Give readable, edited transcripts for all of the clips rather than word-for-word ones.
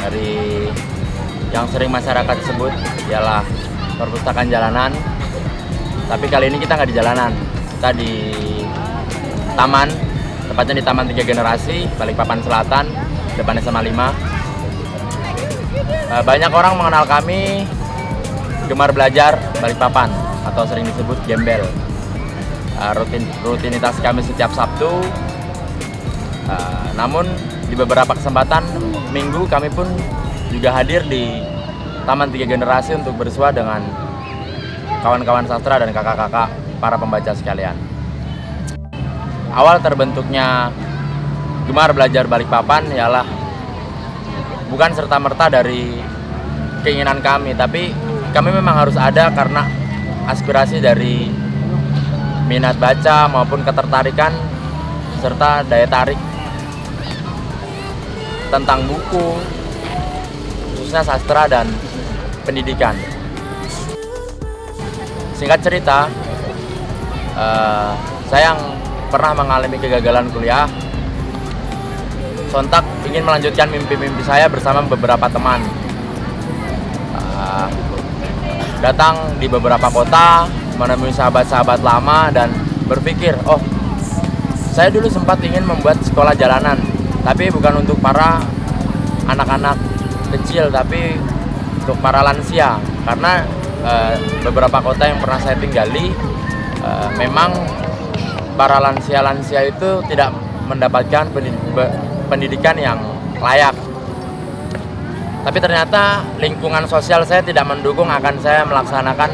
dari yang sering masyarakat sebut ialah perpustakaan jalanan. Tapi kali ini kita nggak di jalanan, kita di taman, tepatnya di Taman 3 Generasi, Balikpapan Selatan, depan SMA 5. Banyak orang mengenal kami Gemar Belajar Balikpapan atau sering disebut Gembel. Rutinitas kami setiap Sabtu. Namun di beberapa kesempatan minggu kami pun juga hadir di Taman 3 Generasi untuk bersua dengan kawan-kawan sastra dan kakak-kakak para pembaca sekalian. Awal terbentuknya Gemar Belajar Balikpapan ialah bukan serta-merta dari keinginan kami, tapi kami memang harus ada karena aspirasi dari minat baca maupun ketertarikan serta daya tarik tentang buku, khususnya sastra dan pendidikan. Singkat cerita, saya yang pernah mengalami kegagalan kuliah, sontak ingin melanjutkan mimpi-mimpi saya bersama beberapa teman. Datang di beberapa kota, menemui sahabat-sahabat lama dan berpikir, oh, saya dulu sempat ingin membuat sekolah jalanan, tapi bukan untuk para anak-anak kecil, tapi untuk para lansia. Karena beberapa kota yang pernah saya tinggali, memang para lansia-lansia itu tidak mendapatkan pendidikan yang layak. Tapi ternyata lingkungan sosial saya tidak mendukung akan saya melaksanakan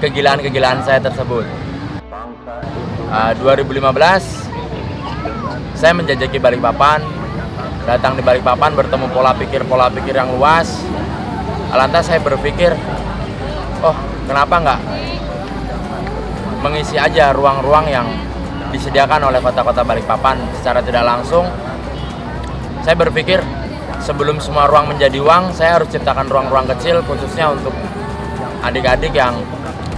kegilaan-kegilaan saya tersebut. 2015 saya menjajaki Balikpapan, datang di Balikpapan bertemu pola pikir yang luas. Lantas saya berpikir, oh, kenapa nggak mengisi aja ruang-ruang yang disediakan oleh kota-kota Balikpapan secara tidak langsung. Saya berpikir sebelum semua ruang menjadi uang, saya harus ciptakan ruang-ruang kecil khususnya untuk adik-adik yang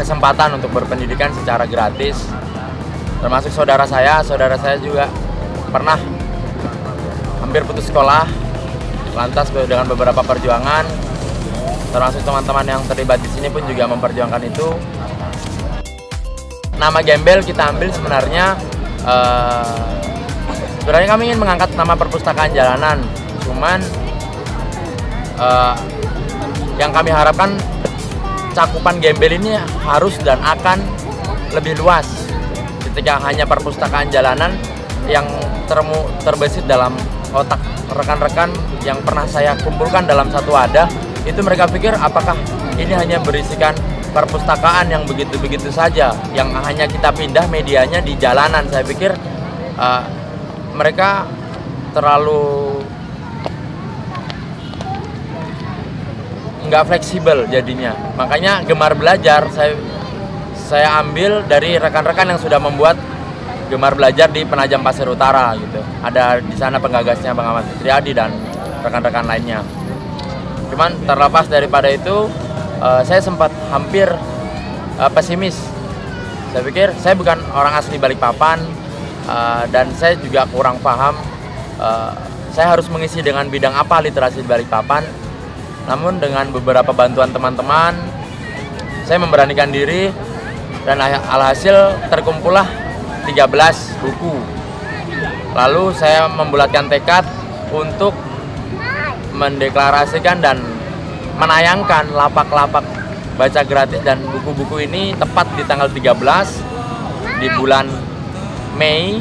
kesempatan untuk berpendidikan secara gratis. Termasuk saudara saya juga pernah hampir putus sekolah, lantas dengan beberapa perjuangan, termasuk teman-teman yang terlibat di sini pun juga memperjuangkan itu. Nama Gembel kita ambil sebenarnya kami ingin mengangkat nama perpustakaan jalanan, cuman yang kami harapkan cakupan Gembel ini harus dan akan lebih luas. Ketika hanya perpustakaan jalanan yang terbesit dalam otak rekan-rekan yang pernah saya kumpulkan dalam satu wadah, itu mereka pikir apakah ini hanya berisikan perpustakaan yang begitu-begitu saja, yang hanya kita pindah medianya di jalanan. Saya pikir mereka terlalu nggak fleksibel jadinya. Makanya Gemar Belajar saya ambil dari rekan-rekan yang sudah membuat Gemar Belajar di Penajam Pasir Utara gitu. Ada di sana penggagasnya Bang Ahmad Fitriadi dan rekan-rekan lainnya. Cuman terlepas daripada itu, saya sempat hampir pesimis. Saya pikir saya bukan orang asli Balikpapan dan saya juga kurang paham saya harus mengisi dengan bidang apa literasi di Balikpapan. Namun dengan beberapa bantuan teman-teman, saya memberanikan diri dan alhasil terkumpullah 13 buku. Lalu saya membulatkan tekad untuk mendeklarasikan dan menayangkan lapak-lapak baca gratis dan buku-buku ini tepat di tanggal 13 di bulan Mei.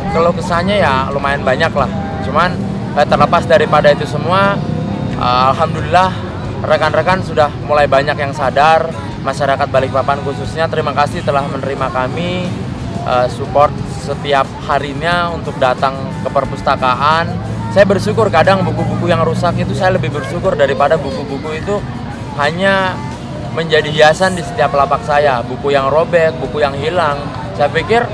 Kalau kesannya ya lumayan banyak lah. Cuman terlepas daripada itu semua, alhamdulillah rekan-rekan sudah mulai banyak yang sadar. Masyarakat Balikpapan khususnya terima kasih telah menerima kami, support setiap harinya untuk datang ke perpustakaan. Saya bersyukur kadang buku-buku yang rusak itu saya lebih bersyukur daripada buku-buku itu hanya menjadi hiasan di setiap lapak saya. Buku yang robek, buku yang hilang, saya pikir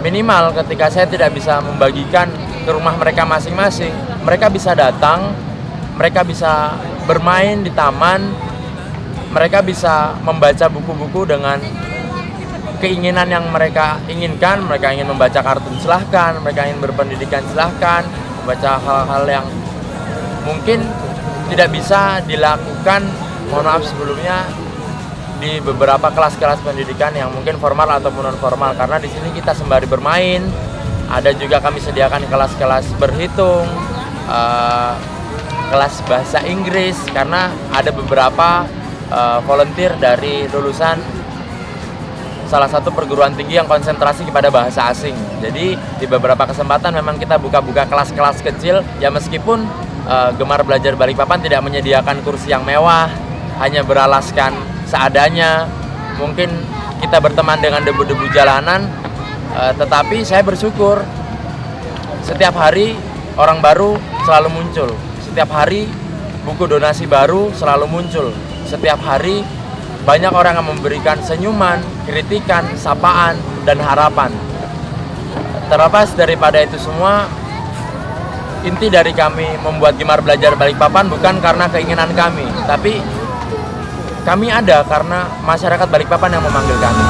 minimal ketika saya tidak bisa membagikan ke rumah mereka masing-masing, mereka bisa datang, mereka bisa bermain di taman, mereka bisa membaca buku-buku dengan keinginan yang mereka inginkan. Mereka ingin membaca kartun, silahkan. Mereka ingin berpendidikan, silahkan. Membaca hal-hal yang mungkin tidak bisa dilakukan, mohon maaf sebelumnya, di beberapa kelas-kelas pendidikan yang mungkin formal ataupun non formal, karena di sini kita sembari bermain. Ada juga kami sediakan kelas-kelas berhitung, kelas bahasa Inggris, karena ada beberapa volunteer dari lulusan salah satu perguruan tinggi yang konsentrasi kepada bahasa asing. Jadi di beberapa kesempatan memang kita buka-buka kelas-kelas kecil, ya meskipun Gemar Belajar Balikpapan tidak menyediakan kursi yang mewah, hanya beralaskan seadanya. Mungkin kita berteman dengan debu-debu jalanan, tetapi saya bersyukur setiap hari orang baru selalu muncul. Setiap hari buku donasi baru selalu muncul. Setiap hari banyak orang yang memberikan senyuman, kritikan, sapaan, dan harapan. Terlepas daripada itu semua, inti dari kami membuat Gemar Belajar Balikpapan bukan karena keinginan kami, tapi kami ada karena masyarakat Balikpapan yang memanggil kami.